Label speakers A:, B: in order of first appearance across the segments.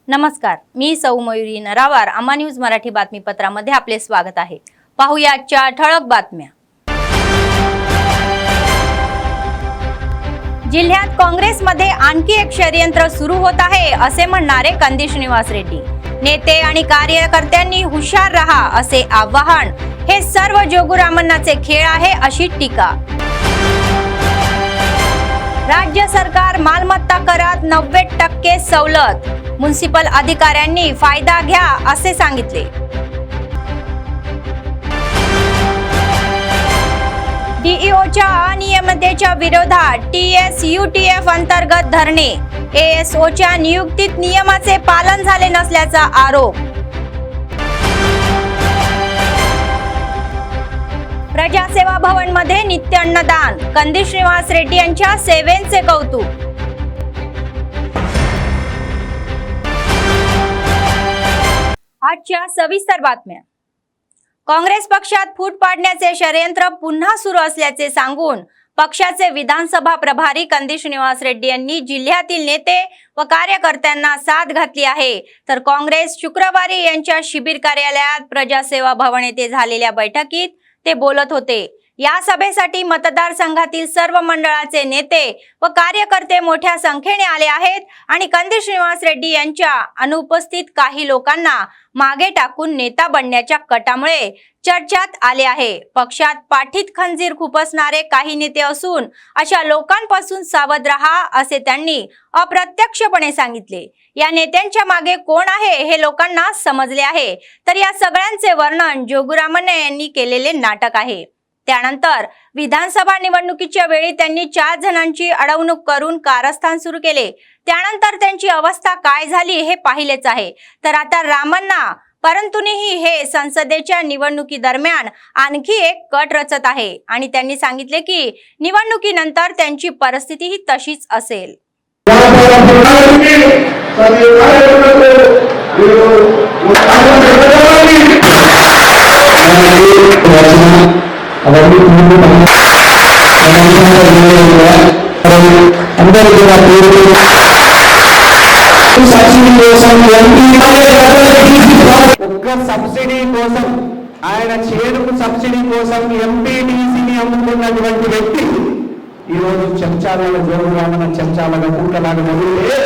A: नमस्कार, मी सौ मयुरी नरावार. अम्मा न्यूज मराठी बातमीपत्रामध्ये आपले स्वागत आहे. पाहूया आजच्या ठळक बातम्या. जिल्ह्यात काँग्रेसमध्ये आणखी एक षडयंत्र सुरू होत आहे असे म्हणणारे कंदी श्रीनिवास रेड्डी. नेते आणि कार्यकर्त्यांनी हुशार रहा असे आवाहन. हे सर्व जोगुरामन्नाचे खेळ आहे अशी टीका. राज्य सरकार मालमत्ता करात 90% सवलत. म्युनिसिपल अधिकाऱ्यांनी फायदा घ्या असे सांगितले. डीईओच्या अनियमिततेच्या विरोधात TSUTF अंतर्गत धरणे. ASOच्या नियुक्तीत नियमाचे पालन झाले नसल्याचा आरोप. प्रजासेवा भवन मध्ये नित्य अन्नदान. कंदी श्रीनिवास रेड्डी यांच्या सेवेचे कौतुक. आजच्या सविस्तर बातम्या. काँग्रेस पक्षात फूट पाडण्याचे षडयंत्र पुन्हा सुरू असल्याचे सांगून पक्षाचे विधानसभा प्रभारी कंदी श्रीनिवास रेड्डी यांनी जिल्ह्यातील नेते व कार्यकर्त्यांना साथ घातली आहे. तर काँग्रेस शुक्रवारी यांच्या शिबिर कार्यालयात प्रजासेवा भवन येथे झालेल्या बैठकीत ते बोलत होते. या सभेसाठी मतदारसंघातील सर्व मंडळाचे नेते व कार्यकर्ते मोठ्या संख्येने आले आहेत आणि कंदी श्रीनिवास रेड्डी यांच्या अनुपस्थित काही लोकांना मागे टाकून नेता बनण्याच्या कटामुळे चर्चेत आले आहे. पक्षात पाठीत खंजीर खुपसणारे काही नेते असून अशा लोकांपासून सावध राहा असे त्यांनी अप्रत्यक्षपणे सांगितले. या नेत्यांच्या मागे कोण आहे हे लोकांना समजले आहे. तर या सगळ्यांचे वर्णन जोगुरामन्ना यांनी केलेले नाटक आहे. त्यानंतर विधानसभा निवडणुकीच्या वेळी त्यांनी 4 जणांची अडवणूक करून कारस्थान सुरू केले. त्यानंतर त्यांची अवस्था काय झाली हे पाहिलेच आहे. तर आता रामन्ना परंतुही हे संसदेच्या निवडणुकी दरम्यान आणखी एक कट रचत आहे आणि त्यांनी सांगितले की निवडणुकीनंतर त्यांची परिस्थिती ही तशीच असेल.
B: సబ్సిడీ కోసం ఆయన చేరుకు సబ్సిడీ కోసం ఎంపీటీసీని అమ్ముకున్నటువంటి వ్యక్తి ఈరోజు చెంచాలలో జోగురామన్న చెంచాలుగా కూటలాగా మొదలుతే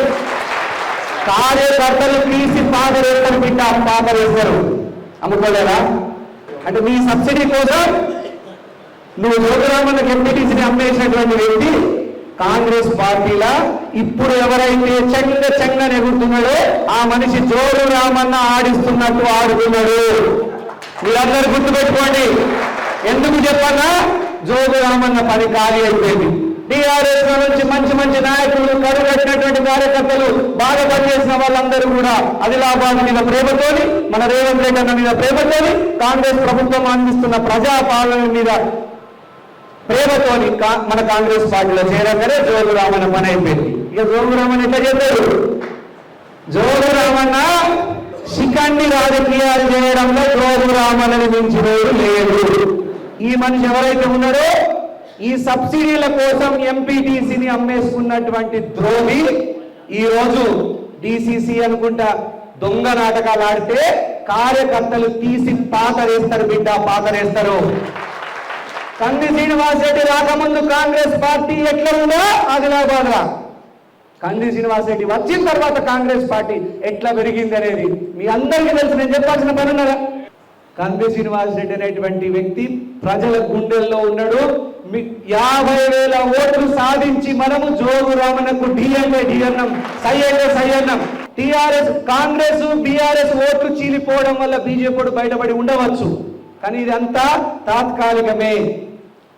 B: కార్యకర్తలు తీసి పాదరేస్తారు బిడ్డ పాదరేస్తారు అమ్ముకోలేరా అంటే మీ సబ్సిడీ కోసం నువ్వు జోగురామన్నకి ఎంపీటీసీని అమ్మేసినటువంటి వ్యక్తి కాంగ్రెస్ పార్టీలా ఇప్పుడు ఎవరైతే చెంగ నెగుతున్నాడో ఆ మనిషి జోగురామన్న ఆడిస్తున్నట్టు ఆడుతున్నాడు. మీరందరూ గుర్తుపెట్టుకోండి. ఎందుకు చెప్పన్నా జోగురామన్న పని ఖాళీ అయిపోయింది. టీఆర్ఎస్ నుంచి మంచి నాయకులు కరుగట్టినటువంటి కార్యకర్తలు బాగా పనిచేసిన వాళ్ళందరూ కూడా ఆదిలాబాద్ మీద ప్రేమతోని మన రేవంత్ రెడ్డి అన్న మీద ప్రేమతోని కాంగ్రెస్ ప్రభుత్వం అందిస్తున్న ప్రజాపాలన మీద ప్రేమతోని మన కాంగ్రెస్ పార్టీలో చేరగానే జోగురామన్న పని అయిపోయింది. ఇక జోగురామన్న ఎట్లా చెప్పారు? జోగురామన్న శిఖండి రాజకీయాలు చేయడంలో జోగురామన్నని మించినోడు లేదు. ఈ మనిషి ఎవరైతే ఉన్నారో ఈ సబ్సిడీల కోసం ఎంపీటీసీని అమ్మేసుకున్నటువంటి ద్రోహి ఈ రోజు డిసిసి అనుకుంటా దొంగ నాటకాలు ఆడితే కార్యకర్తలు తీసి పాతరేస్తారు బిడ్డ పాతరేస్తారు. కంది శ్రీనివాస్ రెడ్డి రాకముందు కాంగ్రెస్ పార్టీ ఎట్లా ఉందో ఆదిలాబాద్ లా కంది శ్రీనివాస్ రెడ్డి వచ్చిన తర్వాత కాంగ్రెస్ పార్టీ ఎట్లా పెరిగింది అనేది మీ అందరికీ తెలుసు. నేను చెప్పాల్సిన పని ఉన్నదా? కంది శ్రీనివాస్ రెడ్డి అనేటువంటి వ్యక్తి ప్రజల గుండెల్లో ఉన్నాడు. 50,000 ఓట్లు సాధించి మనము జోగురామన్నకు డిఎన్ఎం సయ్యన్నం. టిఆర్ఎస్ కాంగ్రెస్ బీఆర్ఎస్ ఓట్లు చీలిపోవడం వల్ల బీజేపీ బయటపడి ఉండవచ్చు, కానీ ఇదంతా తాత్కాలికమే.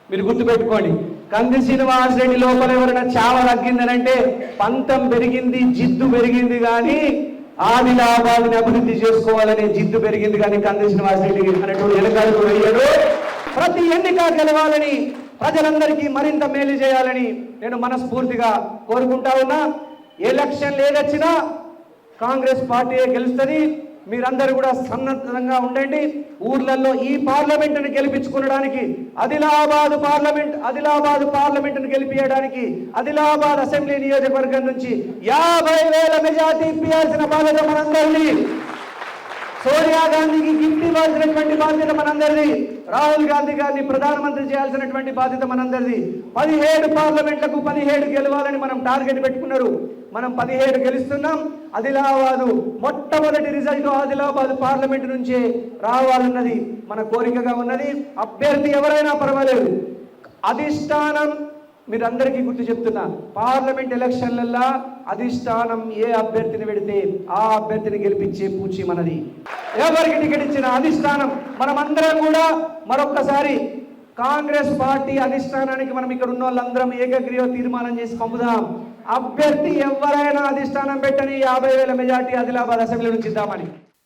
B: మీరు గుర్తుపెట్టుకోండి. కంది శ్రీనివాస్ రెడ్డి లోపల ఎవరైనా చావ తగ్గిందనంటే పంతం పెరిగింది, జిద్దు పెరిగింది, కానీ ఆదిలాబాద్ని అభివృద్ధి చేసుకోవాలనే జిద్దు పెరిగింది. కానీ కంది శ్రీనివాస్ రెడ్డి అనేటువంటి వెనకాలకు వెయ్యాడు. ప్రతి ఎన్నిక గెలవాలని, ప్రజలందరికీ మరింత మేలు చేయాలని నేను మనస్ఫూర్తిగా కోరుకుంటా ఉన్నా. ఎలక్షన్ ఏదొచ్చినా కాంగ్రెస్ పార్టీ గెలుస్తుంది. మీరందరూ కూడా సన్నద్ధంగా ఉండండి. ఊర్లలో ఈ పార్లమెంటును గెలిపించుకోవడానికి ఆదిలాబాద్ పార్లమెంటును గెలిపించడానికి ఆదిలాబాద్ అసెంబ్లీ నియోజకవర్గం నుంచి 50,000 మెజార్టీ ఇప్పించాల్సిన బాధ్యత మనందరిది. సోనియా గాంధీకి గిఫ్ట్ ఇవ్వాల్సినటువంటి బాధ్యత మనందరిది. రాహుల్ గాంధీ గారిని ప్రధానమంత్రి చేయాల్సినటువంటి బాధ్యత మనందరిది. 17 పార్లమెంట్లకు 17 గెలవాలని మనం టార్గెట్ పెట్టుకున్నారు. మనం 17 గెలుస్తున్నాం. ఆదిలాబాద్ మొట్టమొదటి రిజల్ట్ ఆదిలాబాద్ పార్లమెంట్ నుంచే రావాలన్నది మన కోరికగా ఉన్నది. అభ్యర్థి ఎవరైనా పర్వాలేదు. అధిష్టానం మీరందరికీ గుర్తు చెప్తున్నా, పార్లమెంట్ ఎలక్షన్లల్లో అధిష్టానం ఏ అభ్యర్థిని పెడితే ఆ అభ్యర్థిని గెలిపించే పూచి మనది. ఎవరికి టికెట్ ఇచ్చిన అధిష్టానం. మనమందరం కూడా మరొక్కసారి కాంగ్రెస్ పార్టీ అధిష్టానానికి మనం ఇక్కడ ఉన్న వాళ్ళందరం ఏకగ్రీవ తీర్మానం చేసి పంపుదాం. అభ్యర్థి ఎవరైనా అధిష్టానం పెట్టని 50,000 मेजार्टी आदिलाबाद असेंब्ली నుంచి ఇద్దామని.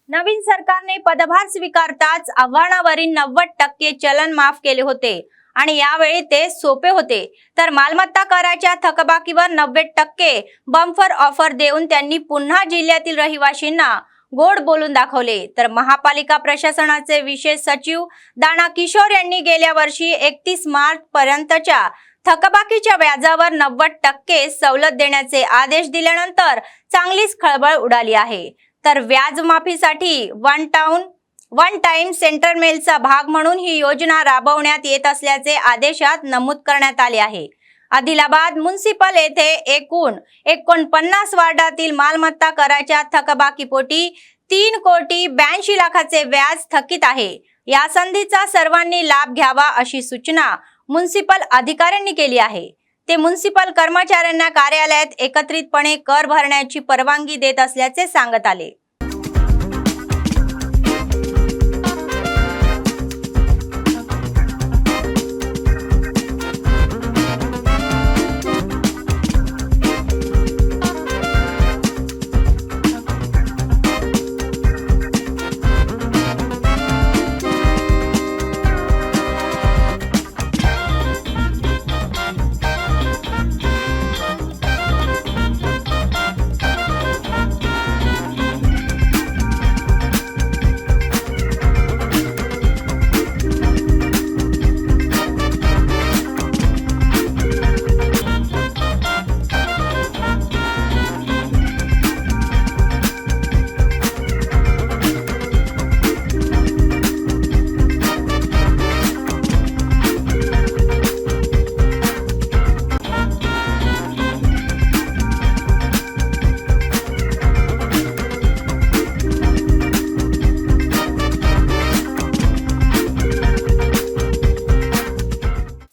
A: नवीन सरकारने पदभार स्वीकारताच आव्हानावरील 90% चलन माफ केले होते आणि यावेळी ते सोपे होते. तर मालमत्ता कराच्या थकबाकीवर 90% बंपर ऑफर देऊन त्यांनी पुन्हा जिल्ह्यातील रहिवाशींना गोड बोलून दाखवले. तर महापालिका प्रशासनाचे विशेष सचिव दाना किशोर यांनी गेल्या वर्षी 31 मार्च पर्यंतच्या थकबाकीच्या व्याजावर 90% सवलत देण्याचे आदेश दिल्यानंतर चांगलीच खळबळ उडाली आहे. तर व्याज माफीसाठी वन टाइम सेंटर मेलचा भाग म्हणून ही योजना राबवण्यात येत असल्याचे आदेशात नमूद करण्यात आले आहे. आदिलाबाद म्युनिसिपल येथे एकूण 49 वार्डातील मालमत्ता कराच्या थकबाकीपोटी 3,82,00,000 व्याज थकीत आहे. या संधीचा सर्वांनी लाभ घ्यावा अशी सूचना म्युनिसिपल अधिकाऱ्यांनी केली आहे. ते म्युनिसिपल कर्मचाऱ्यांना कार्यालयात एकत्रितपणे कर भरण्याची परवानगी देत असल्याचे सांगत आले.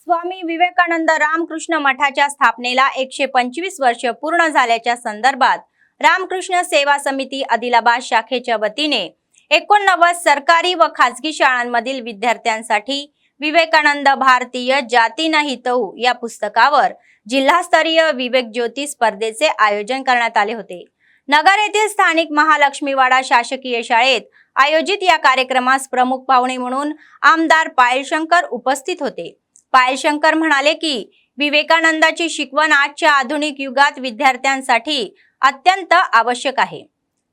A: स्वामी विवेकानंद रामकृष्ण मठाच्या स्थापनेला 125 वर्ष पूर्ण झाल्याच्या संदर्भात रामकृष्ण सेवा समिती आदिलाबाद शाखेच्या वतीने 89 सरकारी व खासगी शाळांमधील विद्यार्थ्यांसाठी विवेकानंद भारतीय जाती नाही तऊ या पुस्तकावर जिल्हास्तरीय विवेक ज्योती स्पर्धेचे आयोजन करण्यात आले होते. नगर येथील स्थानिक महालक्ष्मीवाडा शासकीय शाळेत आयोजित या कार्यक्रमास प्रमुख पाहुणे म्हणून आमदार पायलशंकर उपस्थित होते. पायलशंकर म्हणाले की विवेकानंदाची शिकवण आजच्या आधुनिक युगात विद्यार्थ्यांसाठी अत्यंत आवश्यक आहे.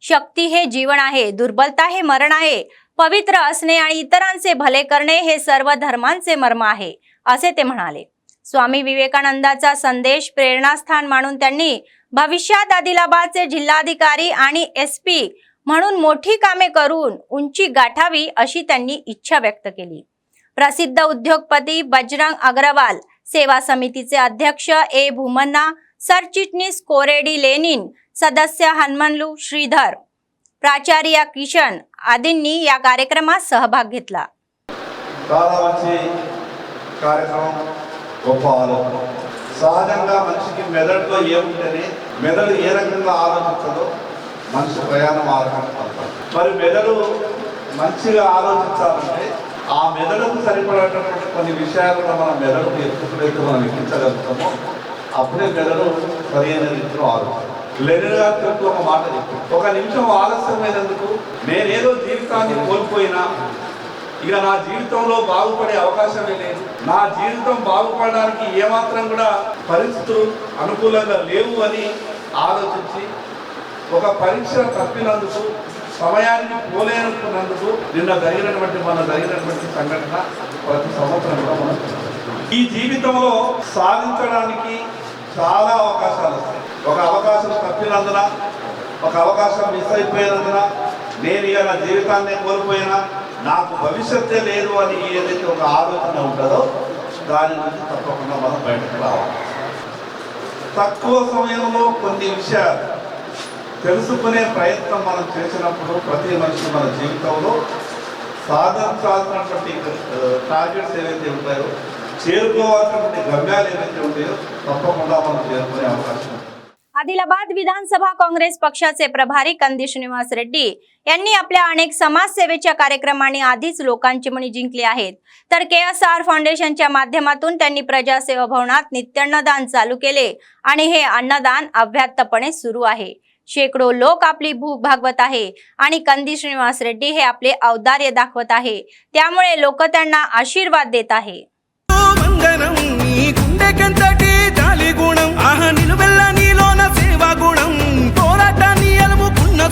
A: शक्ती हे जीवन आहे, दुर्बलता हे मरण आहे, पवित्र असणे आणि इतरांचे भले करणे हे सर्व धर्मांचे मर्म आहे असे ते म्हणाले. स्वामी विवेकानंदाचा संदेश प्रेरणास्थान मानून त्यांनी भविष्यात आदिलाबादचे जिल्हाधिकारी आणि SP म्हणून मोठी कामे करून उंची गाठावी अशी त्यांनी इच्छा व्यक्त केली. प्रसिद्ध उद्योगपती बजरंग अग्रवाल, सेवा समितीचे अध्यक्ष ए भूमन्ना, सरचिटणीस कोरेडी लेनिन, सदस्य हनुमनलू श्रीधर, प्राचार्य किशन आदींनी या कार्यक्रमात सहभाग घेतला.
C: సహజంగా మనిషికి మెదడులో ఏముంటేనే మెదడు ఏ రకంగా ఆలోచిస్తుందో మనిషి ప్రయాణ మార్గాన్ని పొందుతాడు. మరి మెదడు మంచిగా ఆలోచించాలంటే ఆ మెదడుకు సరిపడేటటువంటి కొన్ని విషయాలు కూడా మన మెదడుకు ఎత్తుకునేట్టు మనం ఎక్కించగలుగుతామో అప్పుడే మెదడు సరైన రీతిలో ఆలోచిస్తాం. లెనిన్ గారు చెప్తూ ఒక మాట చెప్పారు, ఒక నిమిషం ఆలస్యమైనందుకు నేనేదో జీవితాన్ని కోల్పోయినా ఇక నా జీవితంలో బాగుపడే అవకాశమే లేదు, నా జీవితం బాగుపడడానికి ఏమాత్రం కూడా పరిస్థితులు అనుకూలంగా లేవు అని ఆలోచించి ఒక పరీక్ష తప్పినందుకు సమయానికి పోలేనుకున్నందుకు మన జరిగినటువంటి సంఘటన ప్రతి సంవత్సరం కూడా మనం ఈ జీవితంలో సాధించడానికి చాలా అవకాశాలు వస్తాయి. ఒక అవకాశం తప్పినందున, ఒక అవకాశం మిస్ అయిపోయినందున నేను ఇక నా జీవితాన్ని కోల్పోయినా, నాకు భవిష్యత్తే లేదు అని ఏదైతే ఒక ఆలోచన ఉంటుందో దాని నుంచి తప్పకుండా మనం బయటకు రావాలి. తక్కువ సమయంలో కొన్ని విషయాలు తెలుసుకునే ప్రయత్నం మనం చేసినప్పుడు ప్రతి మనిషి మన జీవితంలో సాధించాల్సినటువంటి టార్గెట్స్ ఏవైతే ఉంటాయో, చేరుకోవాల్సినటువంటి గమ్యాలు ఏవైతే ఉంటాయో తప్పకుండా మనం చేరుకునే అవకాశం ఉంది.
A: आदिलाबाद विधानसभा काँग्रेस पक्षाचे प्रभारी कंदी श्रीनिवास रेड्डी यांनी आपल्या अनेक समाजसेवेच्या कार्यक्रमांनी आधीच लोकांची मने जिंकली आहेत. तर KSR फाउंडेशनच्या माध्यमातून त्यांनी प्रजासेवा भवनात नित्यान्नदान चालू केले आणि हे अन्नदान अव्याहतपणे सुरू आहे. शेकडो लोक आपली भूक भागवत आहे आणि कंदी श्रीनिवास रेड्डी हे आपले औदार्य दाखवत आहे. त्यामुळे लोक त्यांना आशीर्वाद देत आहे.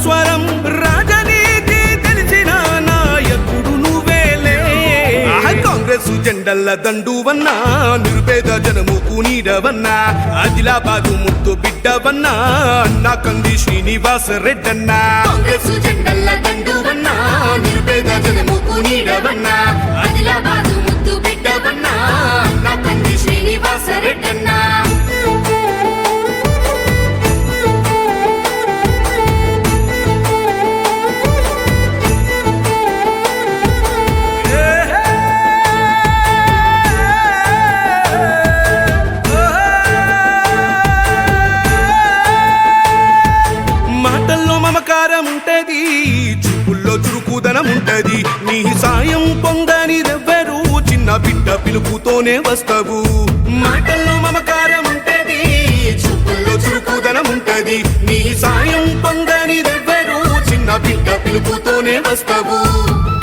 D: స్వరం రాజనీతి తెలిసిన నాయకుడు నువ్వేలే. కాంగ్రెస్ జెండల్ల దండువన్నా, నిరుపేద జనముకు నీడవన్నా, ఆదిలాబాదు ముద్దు బిడ్డవన్నా, అన్నా కంది శ్రీనివాస రెడ్డన్నా.
E: కాంగ్రెస్ జెండల్ల దండువన్నా, నిరుపేద జనముకు నీడవన్నా, ఆదిలాబాదు ముద్దు బిడ్డవన్నా, అన్నా కంది శ్రీనివాస రెడ్డన్నా.
D: ఉంటది, చూపుల్లో చురుకుదనం ఉంటది, నీ సాయం పొందనిదెవ్వరు, చిన్న బిడ్డ పిలుపుతోనే వస్తావు. మాటల్లో మమకారం ఉంటది, చూపుల్లో చురుకుదనం ఉంటది, నీ సాయం పొందనిదెవ్వరు, చిన్న బిడ్డ పిలుపుతోనే వస్తావు.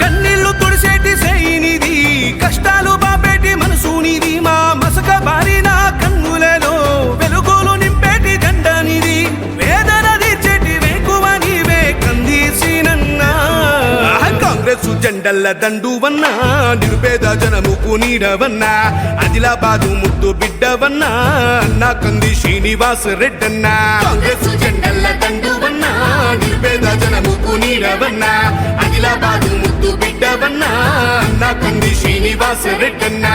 D: కన్నీళ్లు తుడిసేటి సైనిది, కష్టాలు బాపేటి మనసునిది, మా మసక బారిన కన్నులలో వెలుగులు నింపేటి జెండానిది, వేదన తీర్చేటి వేకువ నీవే కందీసినన్నా. కాంగ్రెస్ జెండల్ల దండువన్నా, నిరుపేద జనముకు నీడవన్నా, ఆదిలాబాదు ముద్దు బిడ్డవన్నా, అన్నా కంది శ్రీనివాస రెడ్డన్నా.
E: కాంగ్రెస్ జెండల్ల దండువన్నా, నిరుపేద జనముకు నీడవన్నా, ఆదిలాబాదు ముద్దు బిడ్డవన్నా,
D: అన్నా కంది శ్రీనివాస రెడ్డన్నా.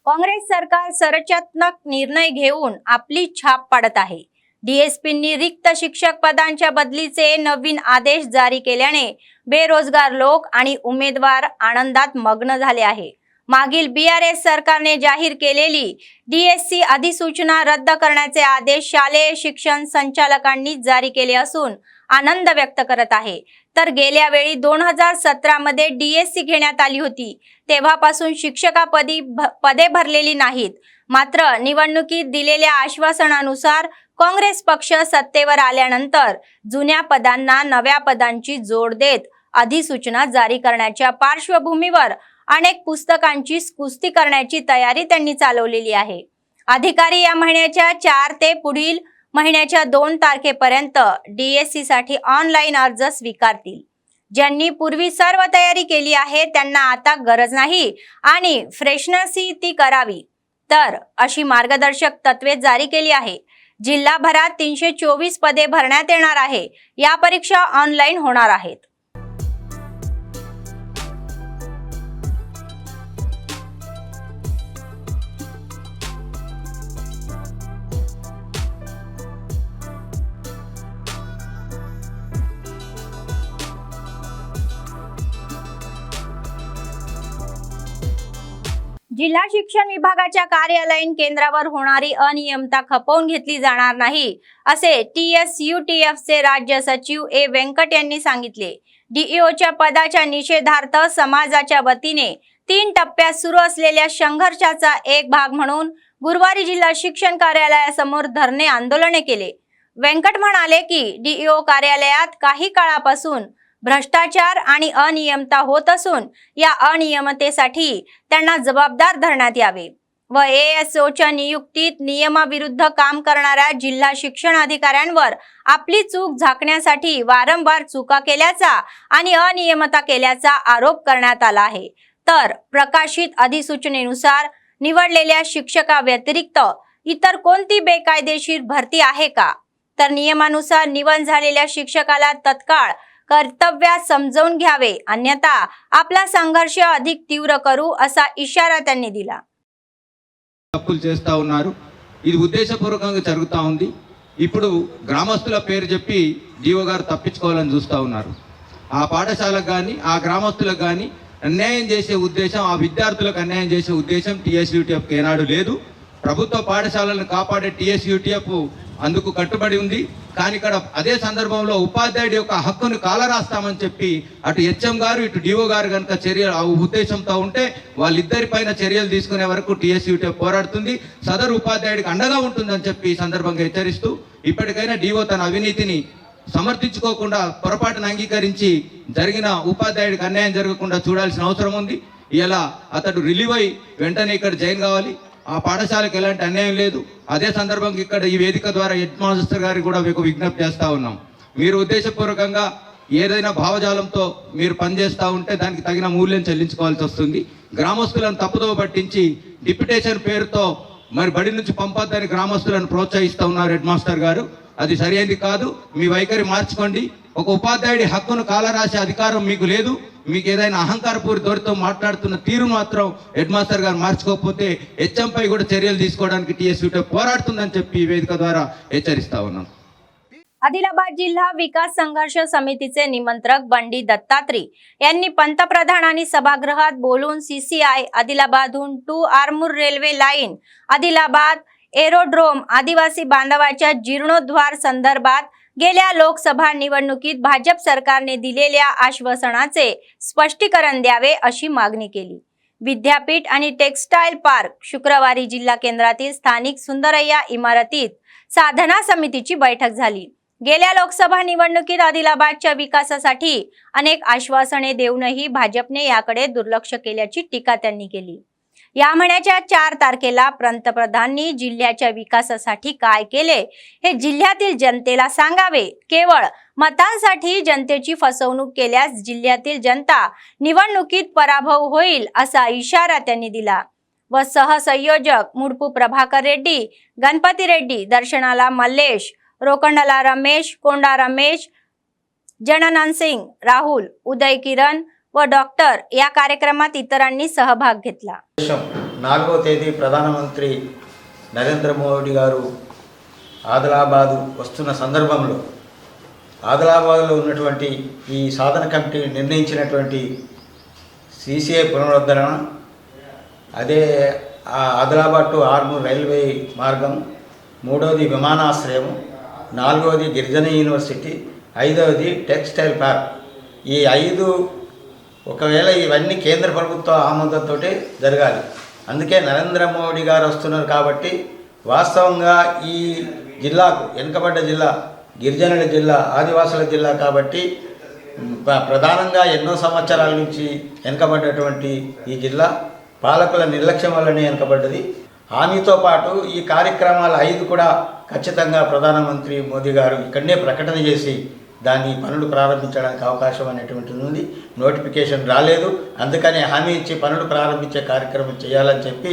A: काँग्रेस सरकार सरचात्मक निर्णय घेऊन आपली छाप पाडत आहे. डीएसपींनी रिक्त शिक्षक पदांच्या बदलीचे नवीन आदेश जारी केल्याने बेरोजगार लोक आणि उमेदवार आनंदात मग्न झाले आहे. मागील BRS सरकारने जाहीर केलेली DSC अधिसूचना रद्द करण्याचे आदेश शालेय शिक्षण संचालकांनी जारी केले असून आनंद व्यक्त करत आहे. तर गेल्या वेळी 2017 मध्ये DSC घेण्यात आली होती, तेव्हापासून पदे भरलेली नाहीत. मात्र निवडणुकीत दिलेल्या आश्वासनानुसार काँग्रेस पक्ष सत्तेवर आल्यानंतर जुन्या पदांना नव्या पदांची जोड देत अधिसूचना जारी करण्याच्या पार्श्वभूमीवर अनेक पुस्तकांची कुस्ती करण्याची तयारी त्यांनी चालवलेली आहे. अधिकारी या महिन्याच्या 4 ते पुढील महिन्याच्या 2 तारखेपर्यंत DSC साठी ऑनलाईन अर्ज स्वीकारतील. ज्यांनी पूर्वी सर्व तयारी केली आहे त्यांना आता गरज नाही आणि फ्रेशनसी ती करावी, तर अशी मार्गदर्शक तत्वे जारी केली आहे. जिल्हाभरात 324 पदे भरण्यात येणार आहे. या परीक्षा ऑनलाईन होणार आहेत. जिल्हा शिक्षण विभागाच्या कार्यालयीन केंद्रावर होणारी अनियमितता खपवून घेतली जाणार नाही, असे TSUTFचे राज्य सचिव A. व्यंकट यांनी सांगितले. DEOच्या पदाच्या निषेधार्थ समाजाच्या वतीने 3 टप्प्यात सुरू असलेल्या संघर्षाचा एक भाग म्हणून गुरुवारी जिल्हा शिक्षण कार्यालयासमोर धरणे आंदोलने केले. व्यंकट म्हणाले की DEO कार्यालयात काही काळापासून भ्रष्टाचार आणि अनियमितता होत असून या अनियमिततेसाठी त्यांना जबाबदार धरण्यात यावे व ASOच्या नियुक्तीत नियमाविरुद्ध काम करणाऱ्या जिल्हा शिक्षण अधिकाऱ्यांवर आपली चूक झाकण्यासाठी वारंवार चुका केल्याचा आणि अनियमितता केल्याचा आरोप करण्यात आला आहे। तर प्रकाशित अधिसूचनेनुसार निवडलेल्या शिक्षकाव्यतिरिक्त इतर कोणती बेकायदेशीर भरती आहे का, तर नियमानुसार निवड झालेल्या शिक्षकाला तत्काळ कर्तव्यात समजून घ्यावे, अन्यथा आपला संघर्ष अधिक तीव्र करू असा इशारा त्यांनी दिला।
F: తప్పులు చేస్తూ ఉన్నారు। ఇది ఉద్దేశపూర్వకంగా జరుగుతూ ఉంది। ఇప్పుడు గ్రామస్తుల పేరు చెప్పి జీవో గారు తప్పించుకోవాలని చూస్తూ ఉన్నారు। ఆ పాఠశాలకు కానీ ఆ గ్రామస్తులకు కానీ అన్యాయం చేసే ఉద్దేశం, ఆ విద్యార్థులకు అన్యాయం చేసే ఉద్దేశం TSUTF ఏనాడు లేదు। ప్రభుత్వ పాఠశాలను కాపాడే TSUTF అందుకు కట్టుబడి ఉంది। కానీ ఇక్కడ అదే సందర్భంలో ఉపాధ్యాయుడి యొక్క హక్కును కాలరాస్తామని చెప్పి అటు HM గారు ఇటు DO గారు కనుక చర్యలు ఆ ఉద్దేశంతో ఉంటే వాళ్ళిద్దరిపైన చర్యలు తీసుకునే వరకు TSUTF పోరాడుతుంది, సదరు ఉపాధ్యాయుడికి అండగా ఉంటుందని చెప్పి ఈ సందర్భంగా హెచ్చరిస్తూ ఇప్పటికైనా DO తన అవినీతిని సమర్థించుకోకుండా పొరపాటును అంగీకరించి జరిగిన ఉపాధ్యాయుడికి అన్యాయం జరగకుండా చూడాల్సిన అవసరం ఉంది। ఇలా అతడు రిలీవ్ అయి వెంటనే ఇక్కడ జాయిన్ కావాలి। ఆ పాఠశాలకు ఎలాంటి అన్యాయం లేదు। అదే సందర్భంగా ఇక్కడ ఈ వేదిక ద్వారా హెడ్ మాస్టర్ గారికి కూడా మీకు విజ్ఞప్తి చేస్తూ ఉన్నాం, మీరు ఉద్దేశపూర్వకంగా ఏదైనా భావజాలంతో మీరు పనిచేస్తూ ఉంటే దానికి తగిన మూల్యం చెల్లించుకోవాల్సి వస్తుంది। గ్రామస్తులను తప్పుదోవ పట్టించి డిప్యుటేషన్ పేరుతో మరి బడి నుంచి పంపొద్దని గ్రామస్తులను ప్రోత్సహిస్తూ ఉన్నారు హెడ్ మాస్టర్ గారు, అది సరైనది కాదు। మీ వైఖరి మార్చుకోండి। ఒక ఉపాధ్యాయుడి హక్కును కాలరాసే అధికారం మీకు లేదు। మీకు ఏదైనా అహంకారపూరి ధోరణితో మాట్లాడుతున్న తీరు మాత్రం హెడ్ మాస్టర్ గారు మార్చుకోకపోతే HM పై కూడా చర్యలు తీసుకోవడానికి TSUTF పోరాడుతుందని చెప్పి ఈ వేదిక ద్వారా హెచ్చరిస్తా ఉన్నాం।
A: आदिलाबाद जिल्हा विकास संघर्ष समितीचे निमंत्रक बंडी दत्तात्री यांनी पंतप्रधान आणि सभागृहात बोलून CCI आदिलाबादहून 2 Armur railway line Adilabad aerodrome आदिवासी बांधवाच्या जीर्णोद्धार संदर्भात गेल्या लोकसभा निवडणुकीत भाजप सरकारने दिलेल्या आश्वासनाचे स्पष्टीकरण द्यावे अशी मागणी केली। विद्यापीठ आणि टेक्सटाईल पार्क शुक्रवारी जिल्हा केंद्रातील स्थानिक सुंदरय्या इमारतीत साधना समितीची बैठक झाली। गेल्या लोकसभा निवडणुकीत आदिलाबादच्या विकासासाठी अनेक आश्वासने देऊनही भाजपने याकडे दुर्लक्ष केल्याची टीका त्यांनी केली। या महिन्याच्या 4 तारखेला पंतप्रधानांनी जिल्ह्याच्या विकासासाठी काय केले हे जिल्ह्यातील जनतेला सांगावे। केवळ मतांसाठी जनतेची फसवणूक केल्यास जिल्ह्यातील जनता निवडणुकीत पराभव होईल असा इशारा त्यांनी दिला। व सहसंयोजक मुडपू प्रभाकर रेड्डी, गणपती रेड्डी, दर्शनाला मल्लेश, रोकंडला रमेश, कोंडा रमेश, जननन सिंग, राहुल, उदय किरण व डॉक्टर या कार्यक्रमात इतरांनी सहभाग घेतला।
G: 4వ తేదీ ప్రధానమంత్రి నరేంద్ర మోడీ గారు ఆదిలాబాద్ వస్తున్న సందర్భంలో ఆదిలాబాద్లో ఉన్నటువంటి ఈ సాధన కమిటీ నిర్ణయించినటువంటి CCI పునరుద్ధరణ, అదే ఆదిలాబాద్ టు ఆర్మూర్ రైల్వే మార్గం, 3వది విమానాశ్రయం, 4వది గిరిజన యూనివర్సిటీ, 5వది టెక్స్టైల్ పార్క్। ఈ 5 ఒకవేళ ఇవన్నీ కేంద్ర ప్రభుత్వ ఆమోదంతో జరగాలి। అందుకే నరేంద్ర మోడీ గారు వస్తున్నారు కాబట్టి వాస్తవంగా ఈ జిల్లాకు వెనుకబడ్డ జిల్లా, గిరిజనుల జిల్లా, ఆదివాసుల జిల్లా కాబట్టి ప్రధానంగా ఎన్నో సంవత్సరాల నుంచి వెనుకబడ్డటువంటి ఈ జిల్లా పాలకుల నిర్లక్ష్యం వల్లనే వెనుకబడ్డది। హామీతో పాటు ఈ కార్యక్రమాలు 5 కూడా ఖచ్చితంగా ప్రధానమంత్రి మోదీ గారు ఇక్కడనే ప్రకటన చేసి దాని పనులు ప్రారంభించడానికి అవకాశం అనేటువంటిది ఉంది। నోటిఫికేషన్ రాలేదు, అందుకని హామీ ఇచ్చి పనులు ప్రారంభించే కార్యక్రమం చేయాలని చెప్పి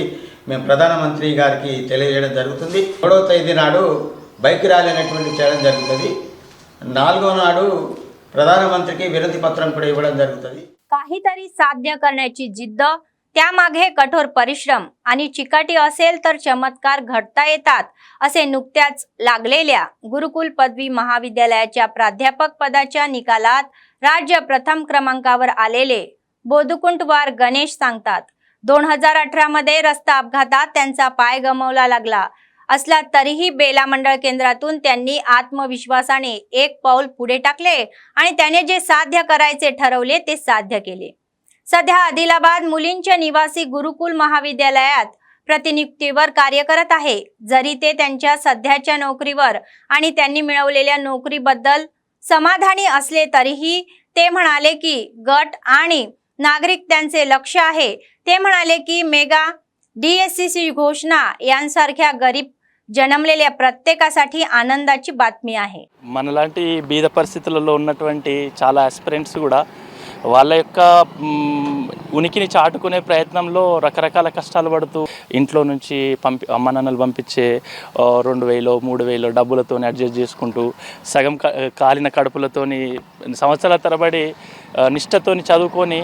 G: మేము ప్రధానమంత్రి గారికి తెలియజేయడం జరుగుతుంది। 3వ తేదీ నాడు బైక్ ర్యాలీ అనేటువంటి చేయడం జరుగుతుంది। 4వ నాడు प्रधानमंत्री विनंती पत्र पुढे इव्वడం జరుగుతుంది।
A: काहीतरी साध्य करण्याची जिद्द, त्यामागे कठोर परिश्रम आणि चिकाटी असेल तर चमत्कार घडता येतात असे नुकत्याच लागलेल्या गुरुकुल पदवी महाविद्यालयाच्या प्राध्यापक पदाच्या निकालात राज्य प्रथम क्रमांकावर आलेले बोदकुंटवार गणेश सांगतात। 2018 मध्ये रस्ता अपघातात त्यांचा पाय गमावला लागला असला तरीही बेला मंडळ केंद्रातून त्यांनी आत्मविश्वासाने एक पाऊल पुढे टाकले आणि त्याने जे साध्य करायचे ठरवले ते साध्य केले। सध्या आदिलाबाद मुलींच्या निवासी गुरुकुल महाविद्यालयात प्रतिनियुक्तीवर कार्य करत आहे। जरी ते त्यांच्या सध्याच्या नोकरीवर आणि त्यांनी मिळवलेल्या नोकरीबद्दल समाधानी असले तरीही ते म्हणाले की गट आणि नागरिक त्यांचे लक्ष आहे. ते म्हणाले की मेगा DSCC घोषणा यांसारख्या गरीब జనమలేలే ప్రత్యేకसाठी ఆనందాची బాత్మీ आहे.
H: మనలాంటి బీద పరిస్థితులలో ఉన్నటువంటి చాలా ఆస్పిరెంట్స్ కూడా వాళ్ళ యొక్క ఉనికిని చాటుకునే ప్రయత్నంలో రకరకాల కష్టాలు పడుతూ ఇంట్లో నుంచి అమ్మ నాన్నలు పంపించే 2000 3000 డబ్బులతోని అడ్జస్ట్ చేసుకుంటూ సగం కాలిన కడుపులతోని సంవత్సరాల తరబడి నిష్ఠతోని చదువుకొని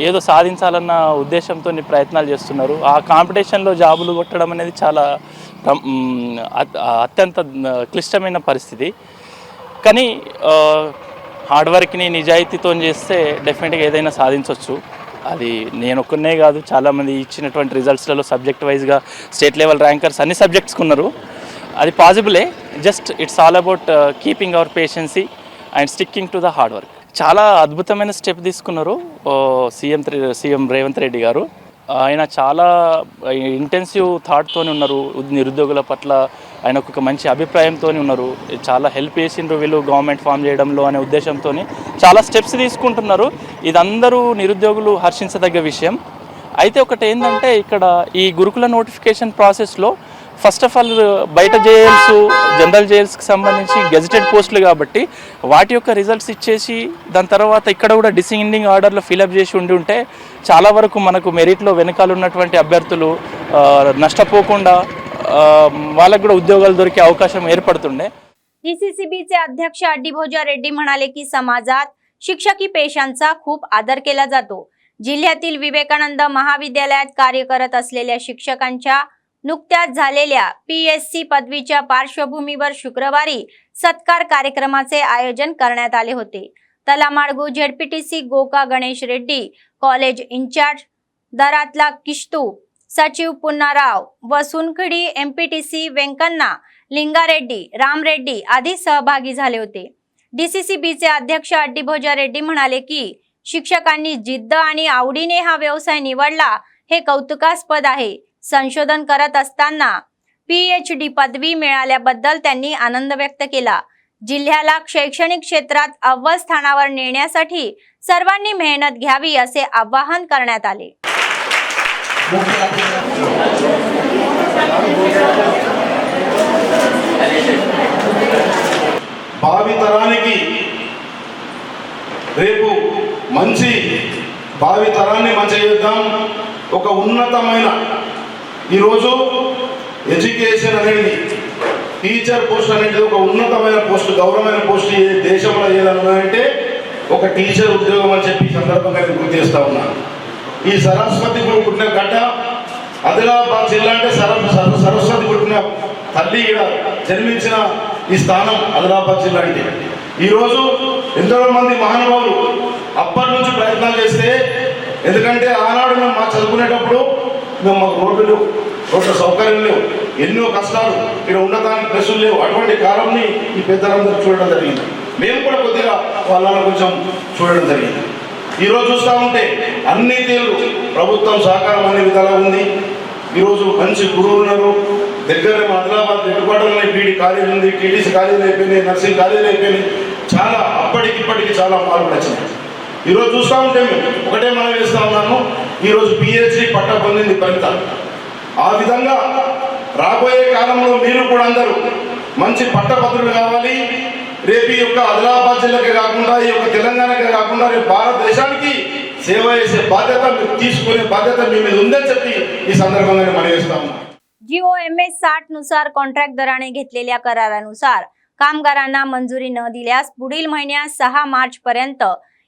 H: ఏదో సాధించాలన్న ఉద్దేశంతో ప్రయత్నాలు చేస్తున్నారు. ఆ కాంపిటీషన్లో జాబులు కొట్టడం అనేది చాలా అత్యంత క్లిష్టమైన పరిస్థితి. కానీ హార్డ్ వర్క్ని నిజాయితీతో చేస్తే డెఫినెట్గా ఏదైనా సాధించవచ్చు. అది నేను ఒక్కనే కాదు, చాలామంది ఇచ్చినటువంటి రిజల్ట్స్లలో సబ్జెక్ట్ వైజ్గా స్టేట్ లెవెల్ ర్యాంకర్స్ అన్ని సబ్జెక్ట్స్కి ఉన్నారు. అది పాసిబులే. Just it's all about keeping our patience and sticking to the hard work. చాలా అద్భుతమైన స్టెప్ తీసుకున్నారు సీఎం రేవంత్ రెడ్డి గారు. ఆయన చాలా ఇంటెన్సివ్ థాట్తో ఉన్నారు. నిరుద్యోగుల పట్ల ఆయన ఒక మంచి అభిప్రాయంతో ఉన్నారు. చాలా హెల్ప్ చేసిండ్రు వీళ్ళు గవర్నమెంట్ ఫామ్ చేయడంలో అనే ఉద్దేశంతో చాలా స్టెప్స్ తీసుకుంటున్నారు. ఇదందరూ నిరుద్యోగులు హర్షించదగ్గ విషయం. అయితే ఒకటి ఏంటంటే ఇక్కడ ఈ గురుకుల నోటిఫికేషన్ ప్రాసెస్లో ఫస్ట్ ఆఫ్ ఆల్ బయట జేఎల్స్ జనరల్ జేఎల్స్కి సంబంధించి గెజిటెడ్ పోస్టులు కాబట్టి వాటి యొక్క రిజల్ట్స్ ఇచ్చేసి దాని తర్వాత ఇక్కడ కూడా డిసెండింగ్ ఆర్డర్లో ఫిలప్ చేసి ఉంటే చాలా వరకు మనకు మెరిట్లో వెనకాల ఉన్నటువంటి అభ్యర్థులు నష్టపోకుండా వాళ్ళకు కూడా उद्योगाలు దొరికే అవకాశం ఏర్పడుతుండే.
A: DCCBचे अध्यक्ष अड्डीभोजा रेड्डी म्हणाले की समाजात शिक्षकी पेशांचा खूप आदर केला जातो. जिल्ह्यातील विवेकानंद महाविद्यालयात कार्य करत असलेल्या शिक्षकांच्या नुकत्याच झालेल्या PSC पदवीच्या पार्श्वभूमीवर शुक्रवारी सत्कार कार्यक्रमाचे आयोजन करण्यात आले होते. Talamadugu ZPTC Goka Ganesh Reddy, college incharge Daratla Kishtu, सचिव पुन्नाराव, वसुनखडी MPTC वेंकन्ना, लिंगारेड्डी, रामरेड्डी आदी सहभागी झाले होते. DCCBचे अध्यक्ष अड्डीभोजा रेड्डी म्हणाले की शिक्षकांनी जिद्द आणि आवडीने हा व्यवसाय निवडला हे कौतुकास्पद आहे. संशोधन करत असताना PhD पदवी मिळाल्याबद्दल त्यांनी आनंद व्यक्त केला. जिल्ह्याला शैक्षणिक क्षेत्रात अव्वल स्थानावर नेण्यासाठी सर्वांनी मेहनत घ्यावी असे आवाहन करण्यात आले.
C: భావి తరానికి రేపు మంచి భావి తరాన్ని మంచి చేద్దాం. ఒక ఉన్నతమైన ఈరోజు ఎడ్యుకేషన్ అనేది టీచర్ పోస్ట్ అనేది ఒక ఉన్నతమైన పోస్ట్, గౌరవమైన పోస్ట్ ఏ దేశంలో ఏదన్నాయంటే ఒక టీచర్ ఉద్యోగం అని చెప్పి సందర్భంగా గుర్తు చేస్తా ఉన్నాను. ఈ సరస్వతి పుట్టిన గడ్డ ఆదిలాబాద్ జిల్లా అంటే సరస్వతి పుట్టిన తల్లి జన్మించిన ఈ స్థానం ఆదిలాబాద్ జిల్లా అంటే ఈరోజు ఎంతో మంది మహానుభావులు అప్పటి నుంచి ప్రయత్నాలు చేస్తే, ఎందుకంటే ఆనాడు మేము మా చదువుకునేటప్పుడు మేము మాకు రోడ్లు సౌకర్యం లేవు, ఎన్నో కష్టాలు, ఇక్కడ ఉండటానికి ప్రెస్సులు లేవు. అటువంటి కాలంని ఈ పెద్దలందరూ చూడడం జరిగింది. మేము కూడా కొద్దిగా వాళ్ళని కొంచెం చూడడం జరిగింది. ఈరోజు చూస్తూ ఉంటే అన్ని తీరు ప్రభుత్వం సహకారం అనే విధాలా ఉంది. ఈరోజు మంచి గురువులు ఉన్నారు. దగ్గర ఆదిలాబాద్ హెడ్క్వార్టర్లోనే బీడీ కాలేజీ ఉంది, TTC కాలేజీలు అయిపోయినాయి, నర్సింగ్ కాలేజీలు అయిపోయినాయి. చాలా అప్పటికిప్పటికి చాలా మార్పులు వచ్చినాయి. ఈరోజు చూస్తూ ఉంటే మేము ఒకటే మనం వేస్తూ ఉన్నాను, ఈరోజు PhD పట్టా పొందింది ఫలితం. ఆ విధంగా రాబోయే కాలంలో మీరు కూడా అందరూ మంచి పట్టభద్రులు కావాలి. రేపు ఈ యొక్క ఆదిలాబాద్ జిల్లాకే కాకుండా, ఈ యొక్క తెలంగాణకే కాకుండా రేపు భారతదేశానికి సేవ చేసే బాధ్యత మీరు తీసుకునే బాధ్యత మీ మీద ఉందని చెప్పి ఈ సందర్భంగా మనం వేస్తా ఉన్నాం.
A: GOMS 60 नुसार कॉन्ट्रॅक्ट दराने घेतलेल्या करारानुसार कामगारांना मंजुरी न दिल्यास पुढील महिन्यात 6 मार्च पर्यंत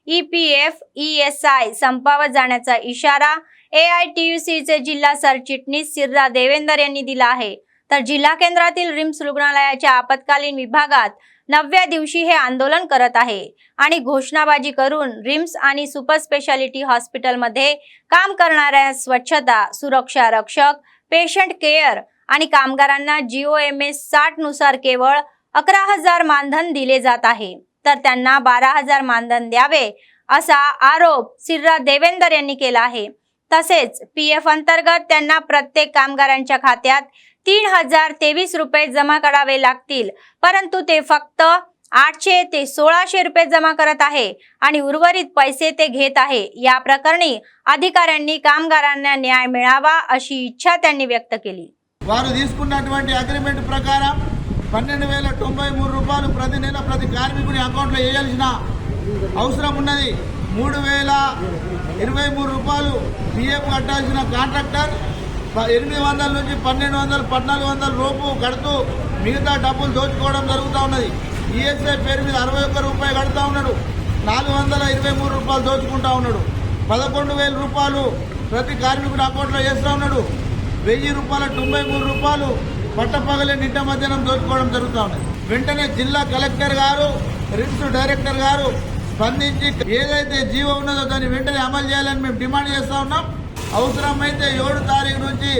A: EPF ESI संपावर जाण्याचा इशारा AITUCचे जिल्हा सरचिटणीस सिर्रा देवेंदर यांनी दिला आहे. तर जिल्हा केंद्रातील रिम्स रुग्णालयाच्या आपत्कालीन विभागात 9व्या दिवशी हे आंदोलन करत आहे आणि घोषणाबाजी करून रिम्स आणि सुपर स्पेशालिटी हॉस्पिटलमध्ये काम करणाऱ्या स्वच्छता, सुरक्षा रक्षक, पेशंट केअर आणि कामगारांना GOMS 60 नुसार केवळ 11,000 मानधन दिले जात आहे, तर त्यांना 12,000 मानधन द्यावे असा आरोप सिर्रा देवेंदर यांनी केला आहे. तसेच PF अंतर्गत त्यांना प्रत्येक कामगारांच्या खात्यात 3,023 रुपये जमा करावे लागतील, परंतु ते फक्त 800 ते 1600 रुपये जमा करत आहे आणि उर्वरित पैसे ते घेत आहे। या प्रकरणी अधिकाऱ्यांनी कामगारांना न्याय मिळावा अशी इच्छा त्यांनी व्यक्त केली।
I: వారు తీసుకున్నటువంటి అగ్రిమెంట్ ప్రకారం 12,093 రూపాయలు ప్రతి నెల ప్రతి కార్మికుని అకౌంట్లో వేయాల్సిన అవసరం ఉన్నది। 3,023 రూపాయలు పిఎఫ్ కట్టాల్సిన కాంట్రాక్టర్ 800 నుంచి 1,200 1,400 రూపు కడుతూ మిగతా డబ్బులు దోచుకోవడం జరుగుతూ ఉన్నది। ఈఎస్ఐ పేరు మీద 61 రూపాయలు కడుతూ ఉన్నాడు, 423 రూపాయలు దోచుకుంటా ఉన్నాడు। 11,000 రూపాయలు ప్రతి కార్మికుడి అకౌంట్లో వేస్తూ ఉన్నాడు। 1,000 రూపాయల 93 రూపాయలు పట్టపగలే నిట్ట మధ్యాహ్నం దోచుకోవడం జరుగుతూ ఉన్నది। వెంటనే జిల్లా కలెక్టర్ గారు, రిమ్స్ డైరెక్టర్ గారు స్పందించి ఏదైతే జీవో ఉన్నదో దాన్ని వెంటనే అమలు చేయాలని మేము డిమాండ్ చేస్తూ ఉన్నాం। అవసరమైతే 7 తారీఖు నుంచి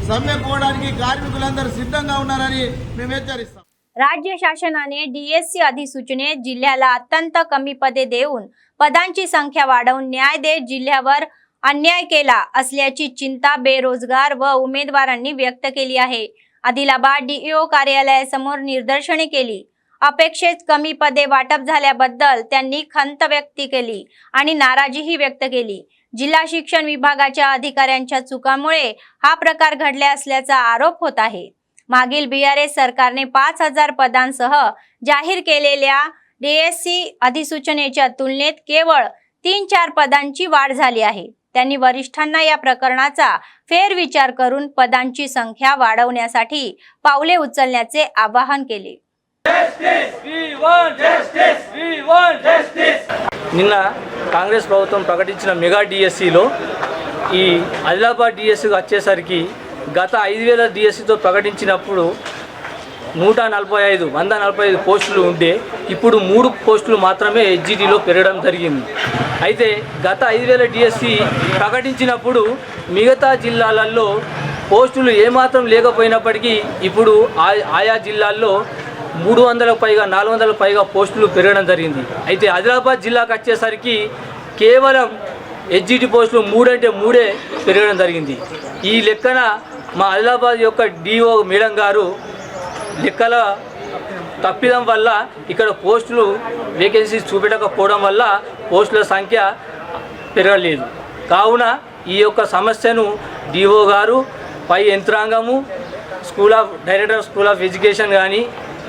I: సమ్మె పోవడానికి కార్మికులందరూ सिद्धంగా ఉన్నారని మేము హెచ్చరిస్తాం।
A: राज्य शासनाने DSC अधिसूचनेत जिल्ह्याला अत्यंत कमी पदे देऊन पदांची संख्या वाढवून न्याय देत जिल्ह्यावर अन्याय केला असल्याची चिंता बेरोजगार व उमेदवारांनी व्यक्त केली आहे। आदिलाबाद DEO कार्यालयासमोर निदर्शने केली। अपेक्षेत कमी पदे वाटप झाल्याबद्दल त्यांनी खंत व्यक्त केली आणि नाराजीही व्यक्त केली। जिल्हा शिक्षण विभागाच्या अधिकाऱ्यांच्या चुकामुळे हा प्रकार घडला असल्याचा आरोप होत आहे। मागील BRS सरकारने 5,000 पदांसह जाहीर केलेल्या DSC अधिसूचनेच्या तुलनेत केवळ 3-4 पदांची वाढ झाली आहे। त्यांनी वरिष्ठांना या प्रकरणाचा फेरविचार करून पदांची संख्या वाढवण्यासाठी पावले उचलण्याचे आवाहन केले।
J: నిన్న కాంగ్రెస్ ప్రభుత్వం ప్రకటించిన మెగా డిఎస్సిలో ఈ ఆదిలాబాద్ డిఎస్సి వచ్చేసరికి గత 5,000 డిఎస్సితో ప్రకటించినప్పుడు 145 పోస్టులు ఉంటే ఇప్పుడు 3 పోస్టులు మాత్రమే HGTలో పెరగడం జరిగింది। అయితే గత 5,000 డిఎస్సి ప్రకటించినప్పుడు మిగతా జిల్లాలలో పోస్టులు ఏమాత్రం లేకపోయినప్పటికీ ఇప్పుడు ఆయా జిల్లాల్లో 300 పైగా 400 పైగా పోస్టులు పెరగడం జరిగింది। అయితే ఆదిలాబాద్ జిల్లాకు వచ్చేసరికి కేవలం HGT పోస్టులు 3 అంటే 3 పెరగడం జరిగింది। ఈ లెక్కన మా ఆదిలాబాద్ యొక్క DO మేడం గారు లెక్కల తప్పిదం వల్ల ఇక్కడ పోస్టులు వేకెన్సీస్ చూపెట్టకపోవడం వల్ల పోస్టుల సంఖ్య పెరగలేదు। కావున ఈ యొక్క సమస్యను DO గారు పై యంత్రాంగము director of school of education కానీ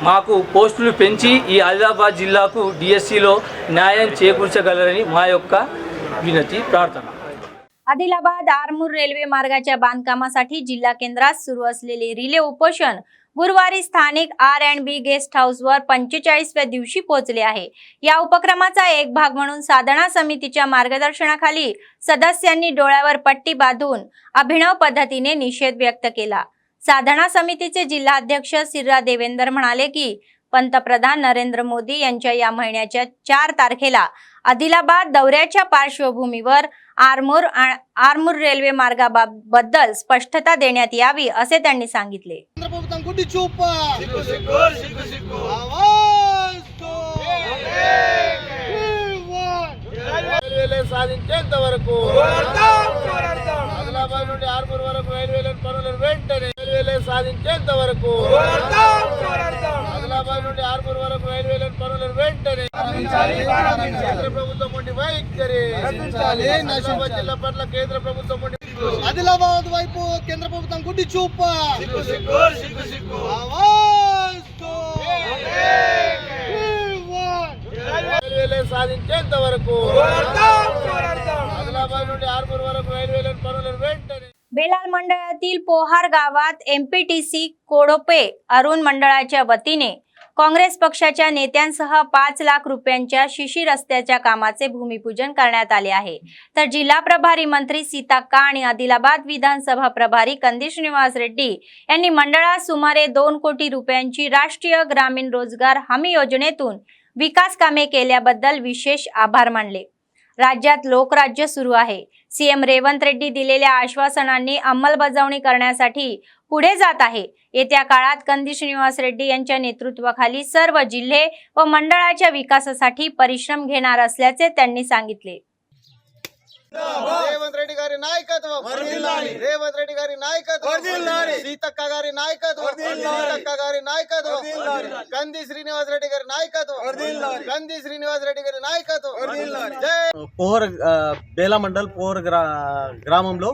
J: మాకు పోస్టులు పెంచి ఈ ఆదిలాబాద్ జిల్లాకు DSCలో న్యాయం చేకూర్చగలరని మా యొక్క विनती प्रार्थना।
A: आदिलाबाद आरमूर रेल्वे मार्गाच्या बांधकामासाठी जिल्हा केंद्रात सुरू असलेले रिले उपोषण गुरुवारी स्थानिक R&B गेस्ट हाऊसवर 45व्या दिवशी पोहोचले आहे। या उपक्रमाचा एक भाग म्हणून साधना समितीच्या मार्गदर्शनाखाली सदस्यांनी डोळ्यावर पट्टी बांधून अभिनव पद्धतीने निषेध व्यक्त केला। साधना समितीचे जिल्हाध्यक्ष सिर्रा देवेंद्र म्हणाले की पंतप्रधान नरेंद्र मोदी यांच्या या महिन्याच्या 4 तारखेला आदिलाबाद दौऱ्याच्या पार्श्वभूमीवर आरमूर रेल्वे मार्गाबद्दल स्पष्टता देण्यात यावी असे त्यांनी सांगितले।
I: సాధించేంత వరకు ఆదిలాబాద్ నుండి ఆర్మూర్ వరకు రైల్వేలను పనులను వెంటనే సాధించేంత వరకు ఆదిలాబాద్ నుండి ఆర్మూర్ వరకు రైల్వేలను పనులను వెంటనే కేంద్ర ప్రభుత్వం ఉండి వైఖరి ఆదిలాబాద్ జిల్లా పట్ల కేంద్ర ప్రభుత్వం ఉండి ఆదిలాబాద్ వైపు కేంద్ర ప్రభుత్వం గుడ్డి చూప సాధించేంత వరకు ఆదిలాబాద్ నుండి ఆర్మూర్ వరకు రైల్వేలను పనులను వెంటనే
A: बेलाल मंडळातील पोहार गावात MPTC कोडोपे अरुण मंडळाच्या वतीने काँग्रेस पक्षाच्या नेत्यांसह 5 लाख रुपयांच्या शिशी रस्त्याच्या कामाचे भूमिपूजन करण्यात आले आहे। तर जिल्हा प्रभारी मंत्री सीताक्का आणि आदिलाबाद विधानसभा प्रभारी कंदी श्रीनिवास रेड्डी यांनी मंडळात सुमारे 2 कोटी रुपयांची राष्ट्रीय ग्रामीण रोजगार हमी योजनेतून विकास कामे केल्याबद्दल विशेष आभार मानले। राज्यात लोकराज्य सुरू आहे। सीएम रेवंत रेड्डी दिलेल्या आश्वासनांनी अंमलबजावणी करण्यासाठी पुढे जात आहे। येत्या काळात कंदी श्रीनिवास रेड्डी यांच्या नेतृत्वाखाली सर्व जिल्हे व मंडळाच्या विकासासाठी परिश्रम घेणार असल्याचे त्यांनी सांगितले।
I: రేవంత్ రెడ్డి గారి నాయకత్వం, రేవంత్ రెడ్డి గారి నాయకత్వం, సీతక్క గారి నాయకత్వం, సీతక్క గారి నాయకత్వం, కంది శ్రీనివాస్ రెడ్డి గారి నాయకత్వం, కంది శ్రీనివాస్ రెడ్డి గారి నాయకత్వం.
K: పోహర్ బేలా మండల్ పోహర్ గ్రామంలో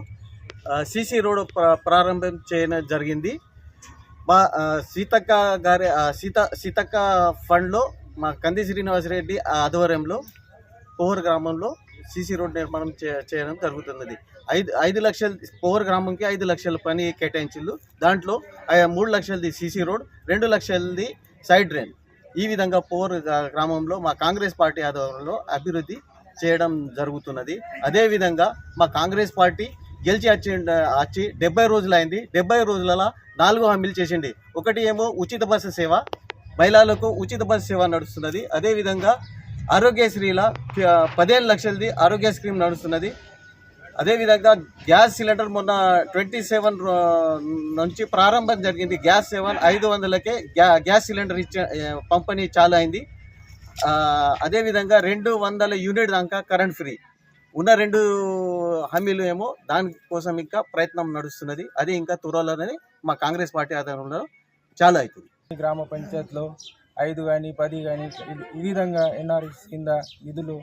K: సీసీ రోడ్ ప్రారంభం చేయడం జరిగింది. మా సీతక్క ఫండ్లో మా కంది శ్రీనివాసరెడ్డి ఆధ్వర్యంలో పోహర్ గ్రామంలో సీసీ రోడ్ నిర్మాణం చేయడం జరుగుతున్నది. 5 లక్షల పోహర్ గ్రామంకి 5 లక్షల పని కేటాయించిండు. దాంట్లో 3 లక్షలది సీసీ రోడ్, 2 లక్షలది సైడ్ డ్రైన్. ఈ విధంగా పోహర్ గ్రామంలో మా కాంగ్రెస్ పార్టీ ఆధ్వర్యంలో అభివృద్ధి చేయడం జరుగుతున్నది. అదేవిధంగా మా కాంగ్రెస్ పార్టీ గెలిచి వచ్చి 70 రోజులైంది. 70 రోజులలో 4 హామీలు చేసింది. ఒకటి ఏమో ఉచిత బస్సు సేవ, మహిళలకు ఉచిత బస్సు సేవ నడుస్తున్నది. అదేవిధంగా ఆరోగ్యశ్రీల 15 లక్షలది ఆరోగ్య స్కీమ్ నడుస్తున్నది. అదేవిధంగా గ్యాస్ సిలిండర్ మొన్న 27 నుంచి ప్రారంభం జరిగింది. గ్యాస్ 500కే గ్యాస్ సిలిండర్ ఇచ్చే పంపిణీ చాలు అయింది. అదేవిధంగా 200 యూనిట్ దాకా కరెంట్ ఫ్రీ ఉన్న 2 హామీలు ఏమో దానికోసం ఇంకా ప్రయత్నం నడుస్తున్నది. అది ఇంకా త్వరలోనే మా కాంగ్రెస్ పార్టీ ఆధ్వర్యంలో చాలా అవుతుంది.
L: గ్రామ పంచాయతీలో 5 కానీ 10 కానీ ఈ విధంగా ఎన్ఆర్ఎస్ కింద నిధులు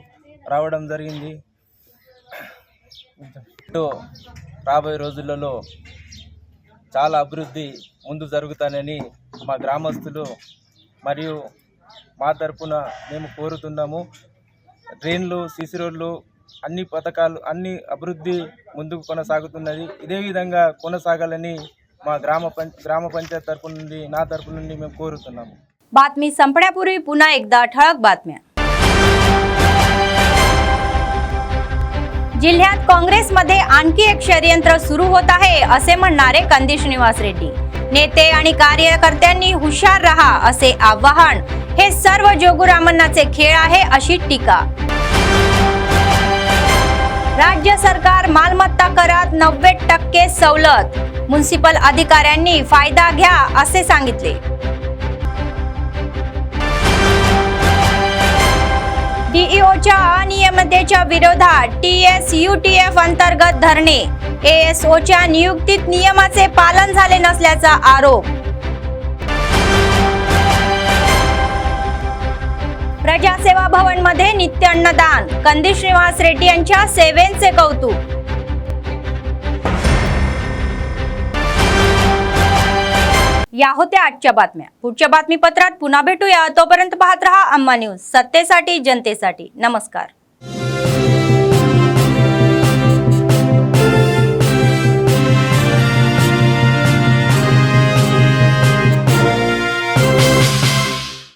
L: రావడం జరిగింది. రాబోయే రోజులలో చాలా అభివృద్ధి ముందు జరుగుతానని మా గ్రామస్తులు మరియు మా తరపున మేము కోరుతున్నాము. ట్రైన్లు, సీసీ రోడ్లు, అన్ని పథకాలు, అన్ని అభివృద్ధి ముందుకు కొనసాగుతున్నది. ఇదే విధంగా కొనసాగాలని మా గ్రామ పంచాయत तर्फे నుండి నా तर्फे నుండి మేము కోరుతున్నాము.
A: बातमी संपण्यापूर्वी पुन्हा एकदा ठळक बातम्या. जिल्ह्यात काँग्रेसमध्ये आणखी एक षडयंत्र सुरू होत आहे असे म्हणणारे कंदी श्रीनिवास रेड्डी. नेते आणि कार्यकर्त्यांनी हुशार रहा असे आवाहन. हे सर्व जोगुरामन्नाचे खेळ आहे अशी टीका. राज्य सरकार मालमत्ता करात 90% सवलत. म्युनिसिपल अधिकाऱ्यांनी फायदा घ्या असे सांगितले. डीईओच्या अनियमिततेच्या विरोधात TSUTF अंतर्गत धरणे. ASOच्या नियुक्तीत नियमाचे पालन झाले नसल्याचा आरोप. प्रजासेवा भवन मध्ये नित्य अन्नदान. कंदी श्रीनिवास रेड्डी यांच्या सेवेचे कौतुक. या होत्या आजच्या बातम्या. पुढच्या बातमीपत्रात पुन्हा भेटूया. तोपर्यंत पाहत रहा अम्मा न्यूज, सत्तेसाठी जनतेसाठी. नमस्कार.